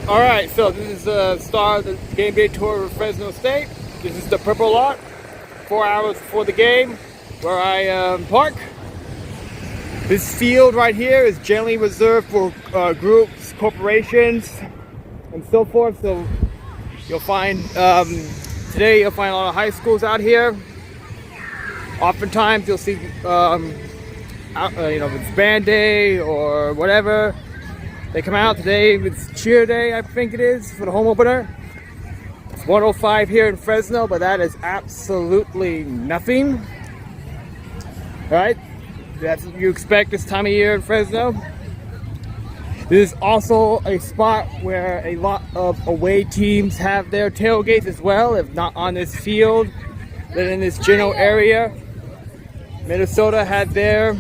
Alright, so this is the start of the game day tour of Fresno State. This is the purple lot, 4 hours before the game, where I park. This field right here is generally reserved for groups, corporations, and so forth. So you'll find, today you'll find a lot of high schools out here. Oftentimes you'll see, if it's band day or whatever, they come out. Today it's cheer day, I think it is, for the home opener. It's 105 here in Fresno, but that is absolutely nothing. Right? That's what you expect this time of year in Fresno. This is also a spot where a lot of away teams have their tailgates as well, if not on this field, then in this general area. Minnesota had their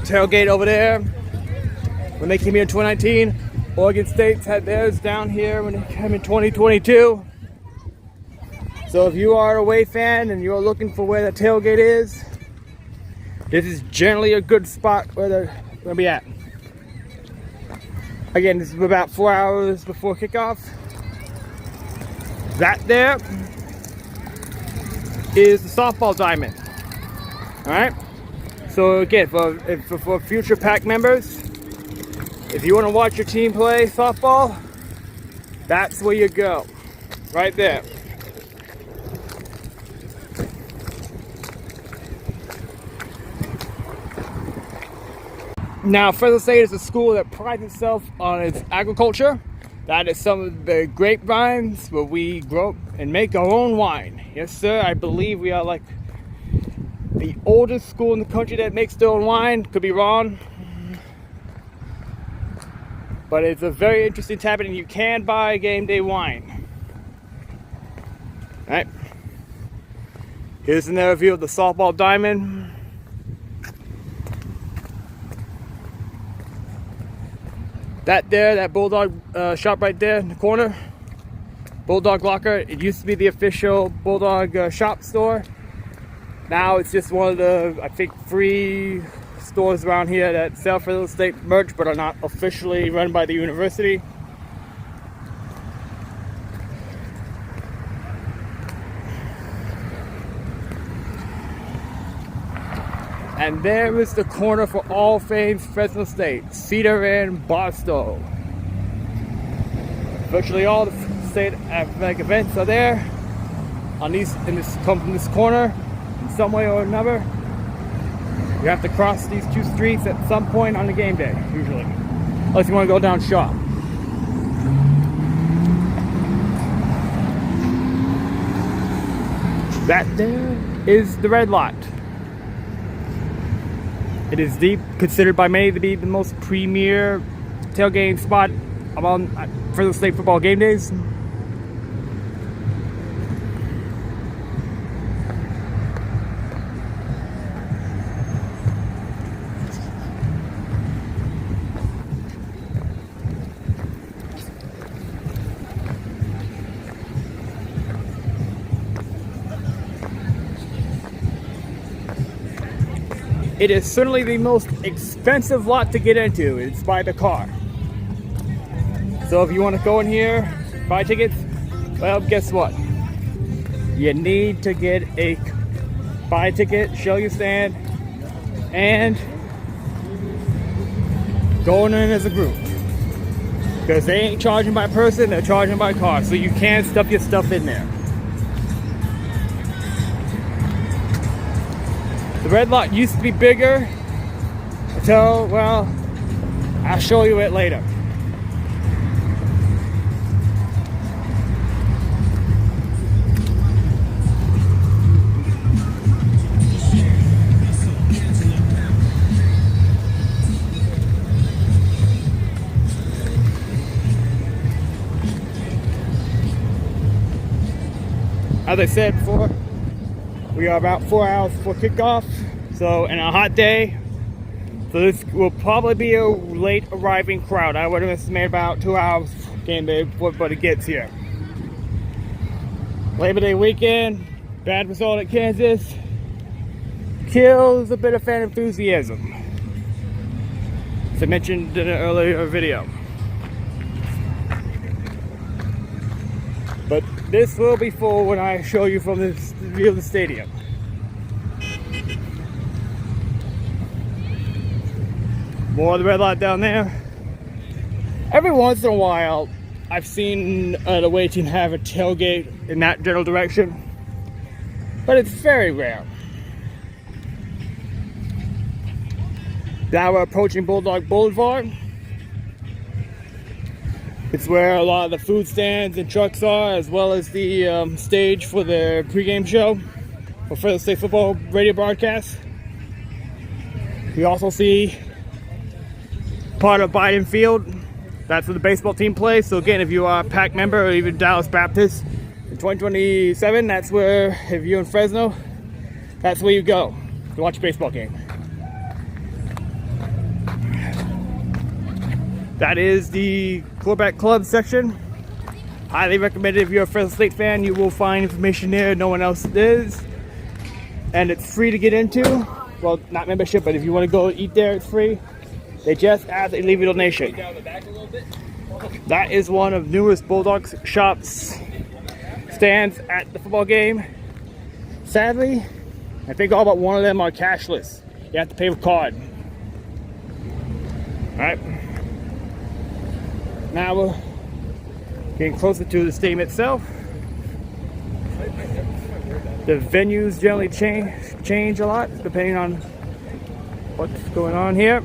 tailgate over there when they came here in 2019. Oregon State's had theirs down here when they came in 2022. So if you are an away fan and you're looking for where the tailgate is, this is generally a good spot where they're going to be at. Again, this is about 4 hours before kickoff. That there is the softball diamond. Alright? So again, for future PAC members, if you want to watch your team play softball, that's where you go. Right there. Now, Fresno State is a school that prides itself on its agriculture. That is some of the grapevines where we grow and make our own wine. Yes, sir. I believe we are like the oldest school in the country that makes their own wine. Could be wrong. But it's a very interesting habit, and you can buy game day wine. All right. Here's another view of the softball diamond. That Bulldog shop right there in the corner, Bulldog Locker, it used to be the official Bulldog shop store. Now it's just one of the, I think, 3 stores around here that sell Fresno State merch but are not officially run by the university. And there is the corner for all things Fresno State, Cedar and Barstow. Virtually all the state athletic events are there come from this corner in some way or another. You have to cross these 2 streets at some point on the game day, usually, unless you want to go down shop. That there is the red lot. It is considered by many to be the most premier tailgating spot among Fresno State football game days. It is certainly the most expensive lot to get into. It's by the car. So if you want to go in here, buy tickets, well, guess what? You need to buy a ticket, show your stand, and going in as a group. Because they ain't charging by person, they're charging by car. So you can stuff your stuff in there. The red lot used to be bigger until, well, I'll show you it later. As I said before, we are about 4 hours before kickoff, so in a hot day. So this will probably be a late arriving crowd. I would have estimated about 2 hours game day before everybody gets here. Labor Day weekend, bad result at Kansas, kills a bit of fan enthusiasm, as I mentioned in an earlier video. But this will be full when I show you from this view of the stadium. More of the red light down there. Every once in a while, I've seen the away team have a tailgate in that general direction, but it's very rare. Now we're approaching Bulldog Boulevard. It's where a lot of the food stands and trucks are, as well as the stage for the pregame show for Fresno State football radio broadcast. You also see part of Biden Field. That's where the baseball team plays. So again, if you are a PAC member or even Dallas Baptist in 2027, that's where, if you're in Fresno, that's where you go to watch a baseball game. That is the quarterback club section. Highly recommended if you're a Fresno State fan. You will find information there no one else is. And it's free to get into. Well, not membership, but if you want to go eat there, it's free. They just ask that you leave a donation. That is one of numerous Bulldogs shops stands at the football game. Sadly, I think all but one of them are cashless. You have to pay with card. Alright. Now we're getting closer to the stadium itself. The venues generally change a lot depending on what's going on here.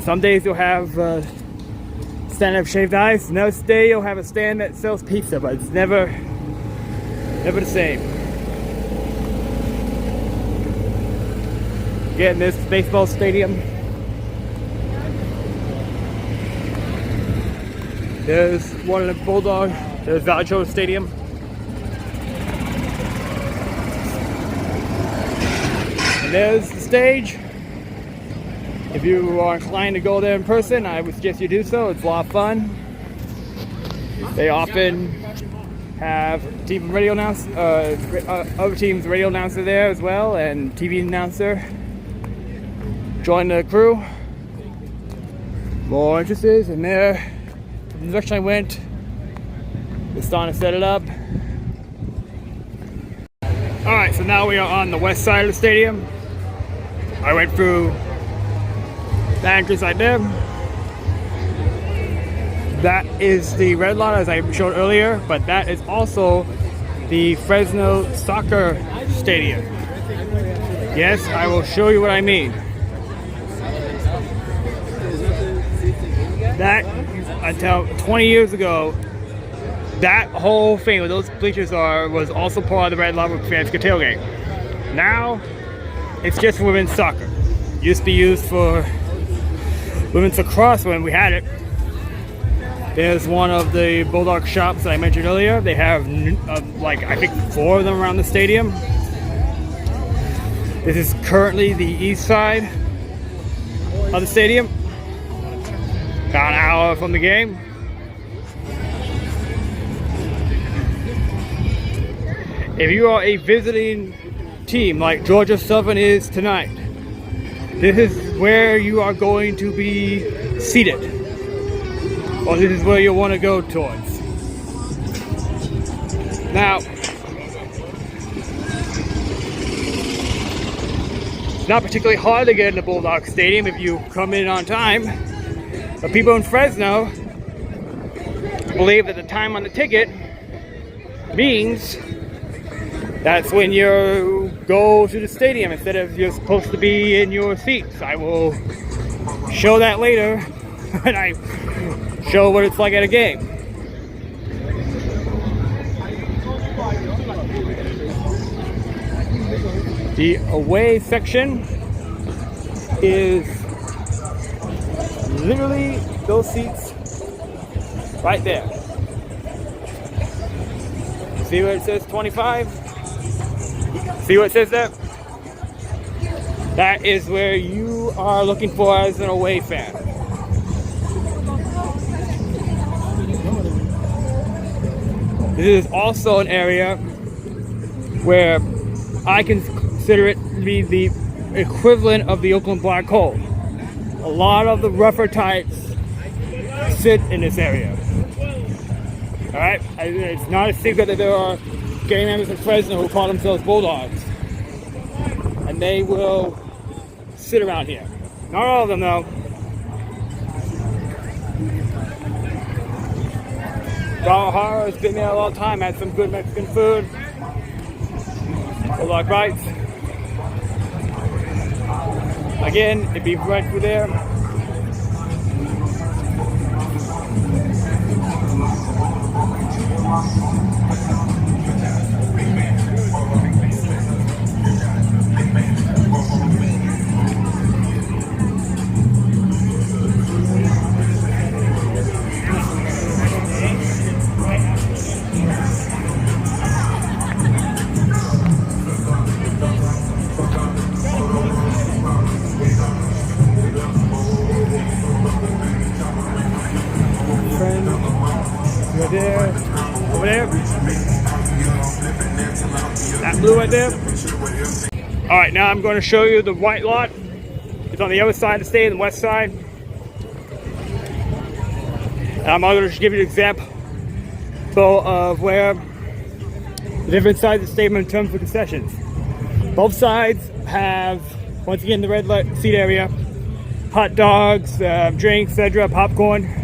Some days you'll have stand up shaved ice. Another day you'll have a stand that sells pizza, but it's never the same. Again, this baseball stadium. There's one in the Bulldog. There's Valcho Stadium. And there's the stage. If you are inclined to go there in person, I would suggest you do so. It's a lot of fun. They often have team radio announcer, other teams' radio announcer there as well, and TV announcer join the crew. More entrances, and there, from the direction I went, they're starting to set it up. All right, so now we are on the west side of the stadium. I went through that entrance right there. That is the red lot as I showed earlier, but that is also the Fresno soccer stadium. Yes, I will show you what I mean. That, until 20 years ago, that whole thing where those bleachers are was also part of the red lot where fans could tailgate. Now, it's just for women's soccer. Used to be used for women's lacrosse when we had it. There's one of the Bulldog shops that I mentioned earlier. They have like I think 4 of them around the stadium. This is currently the east side of the stadium. About an hour from the game. If you are a visiting team like Georgia Southern is tonight, this is where you are going to be seated, or this is where you'll want to go towards. Now, it's not particularly hard to get in the Bulldog Stadium if you come in on time, but people in Fresno believe that the time on the ticket means that's when you go to the stadium instead of you're supposed to be in your seats. I will show that later when I show what it's like at a game. The away section is literally those seats right there. See where it says 25? See what it says there? That is where you are looking for as an away fan. This is also an area where I consider it to be the equivalent of the Oakland Black Hole. A lot of the rougher types sit in this area. All right, it's not a secret that there are gang members in Fresno who call themselves Bulldogs, and they will sit around here. Not all of them, though. Guadalajara has been there a long time. Had some good Mexican food. Bulldog bites. Again, it'd be right through there. Right there, over there, that blue right there. All right, now I'm going to show you the white lot. It's on the other side of the state, on the west side. And I'm going to just give you an example of where the different sides of the state in terms of concessions. Both sides have, once again, the red light seat area, hot dogs, drinks, etc., popcorn.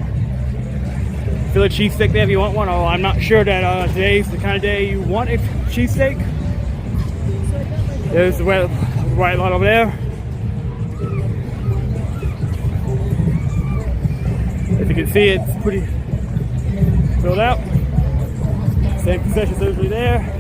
Philly cheesesteak there if you want one. Oh, I'm not sure that today's the kind of day you want a cheesesteak. There's the white lot over there. As you can see, it's pretty filled out. Same concessions over there.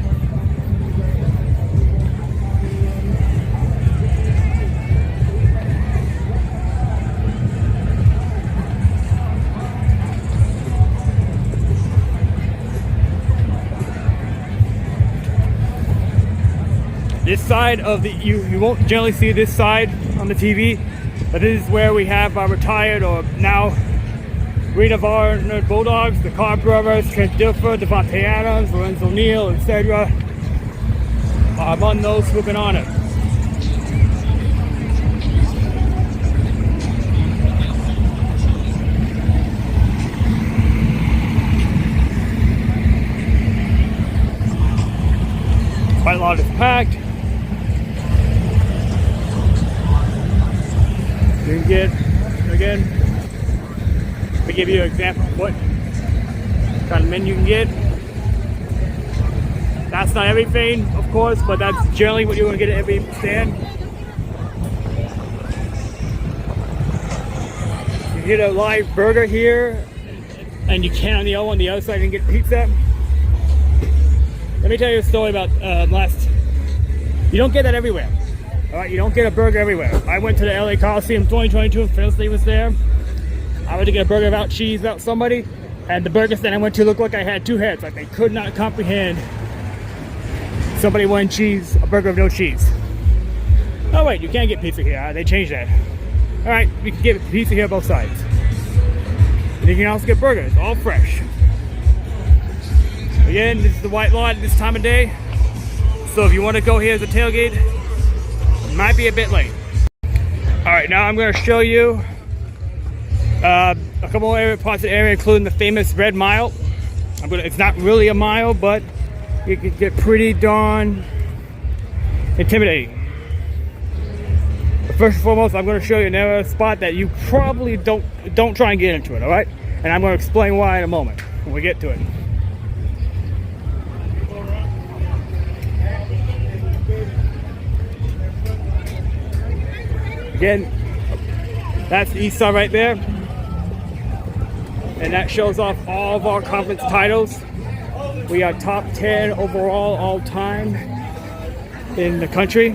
This side of the, you won't generally see this side on the TV, but this is where we have our retired or now renovated Bulldogs, the Carr brothers, Trent Dilfer, Devontae Adams, Lorenzo Neal, etc. Among those who've been on it. Quite a lot is packed. You can get, again, to give you an example of what kind of menu you can get. That's not everything, of course, but that's generally what you're going to get at every stand. You get a live burger here, and you can on the other one, the other side, and get pizza. Let me tell you a story about you don't get that everywhere. All right, you don't get a burger everywhere. I went to the LA Coliseum 2022 and Fresno State was there. I went to get a burger without cheese, without somebody, and the burger stand I went to looked like I had two heads. Like they could not comprehend somebody wanting cheese, a burger with no cheese. Oh wait, you can't get pizza here. They changed that. All right, you can get pizza here both sides. And you can also get burgers, all fresh. Again, this is the white lot this time of day. So if you want to go here as a tailgate, it might be a bit late. All right, now I'm going to show you a couple of parts of the area, including the famous Red Mile. It's not really a mile, but it can get pretty darn intimidating. But first and foremost, I'm going to show you another spot that you probably don't try and get into it. All right, and I'm going to explain why in a moment when we get to it. Again, that's the east side right there. And that shows off all of our conference titles. We are top 10 overall all time in the country.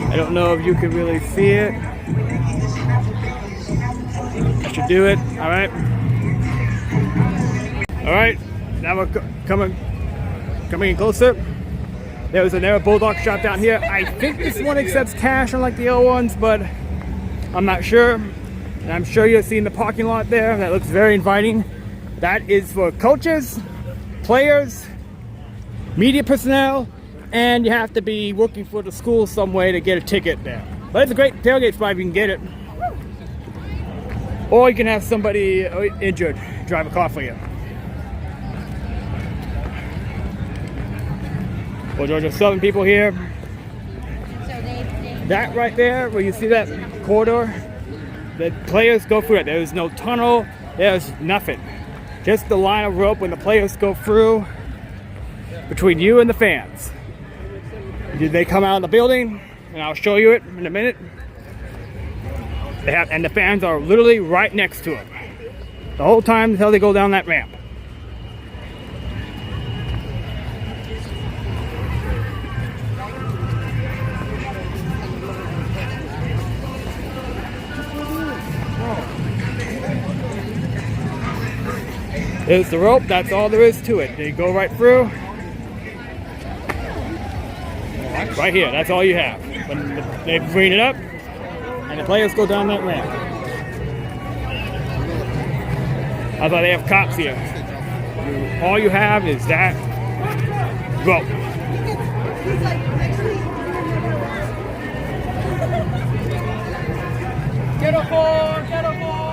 I don't know if you can really see it. I should do it. All right. All right. Now we're coming in closer. There was another Bulldog shop down here. I think this one accepts cash unlike the other ones, but I'm not sure. And I'm sure you've seen the parking lot there. That looks very inviting. That is for coaches, players, media personnel, and you have to be working for the school some way to get a ticket there. But it's a great tailgate spot if you can get it. Or you can have somebody injured drive a car for you. Well, Georgia, 7 people here. That right there, where you see that corridor, the players go through it. There's no tunnel, there's nothing. Just the line of rope when the players go through between you and the fans. They come out of the building, and I'll show you it in a minute. And the fans are literally right next to them the whole time until they go down that ramp. There's the rope, that's all there is to it. They go right through. Right here, that's all you have. When they bring it up, and the players go down that ramp. That's why they have cops here. All you have is that rope. Get aboard! Get aboard!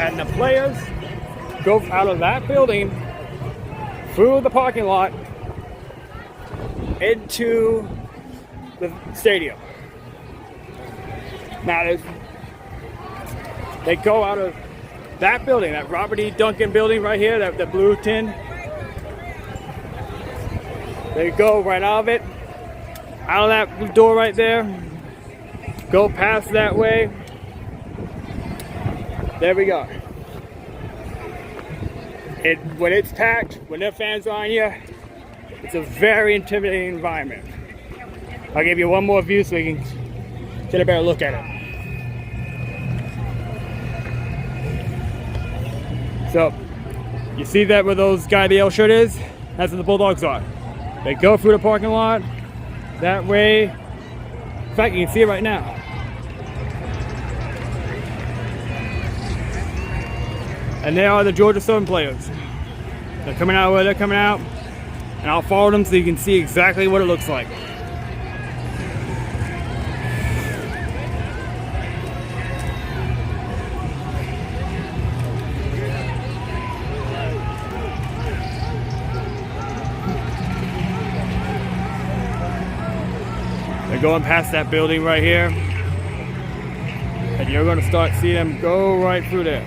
And the players go out of that building through the parking lot into the stadium. Now they go out of that building, that Robert E. Duncan building right here, that blue tin. They go right out of it, out of that door right there, go past that way. There we go. When it's packed, when their fans are on you, it's a very intimidating environment. I'll give you one more view so you can get a better look at it. So, you see that where those guy the yellow shirt is? That's where the Bulldogs are. They go through the parking lot that way. In fact, you can see it right now. And they are the Georgia Southern players. They're coming out where they're coming out, and I'll follow them so you can see exactly what it looks like. They're going past that building right here, and you're going to start seeing them go right through there.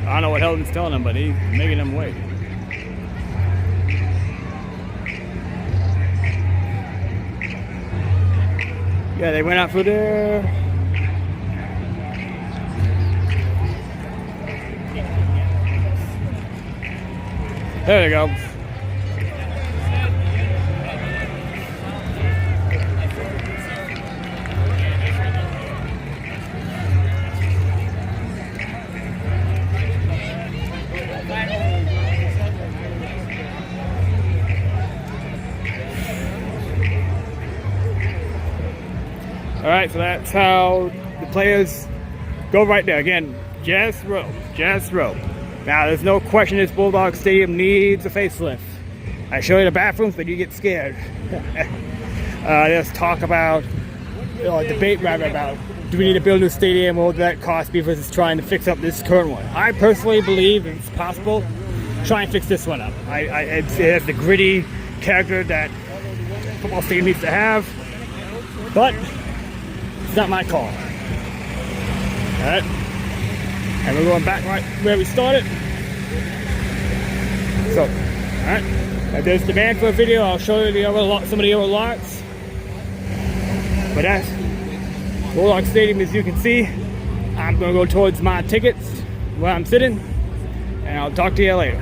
I don't know what Heldon's telling them, but he's making them wait. Yeah, they went out through there. There they go. All right, so that's how the players go right there. Again, just rope, just rope. Now, there's no question this Bulldog Stadium needs a facelift. I show you the bathrooms, but you get scared. There's talk about, debate rather, about do we need to build a new stadium? What would that cost me versus trying to fix up this current one? I personally believe it's possible. Try and fix this one up. It has the gritty character that football stadium needs to have, but it's not my call. All right, and we're going back right where we started. So, all right, if there's demand for a video, I'll show you some of the other lots. But that's Bulldog Stadium, as you can see. I'm gonna go towards my tickets where I'm sitting, and I'll talk to you later.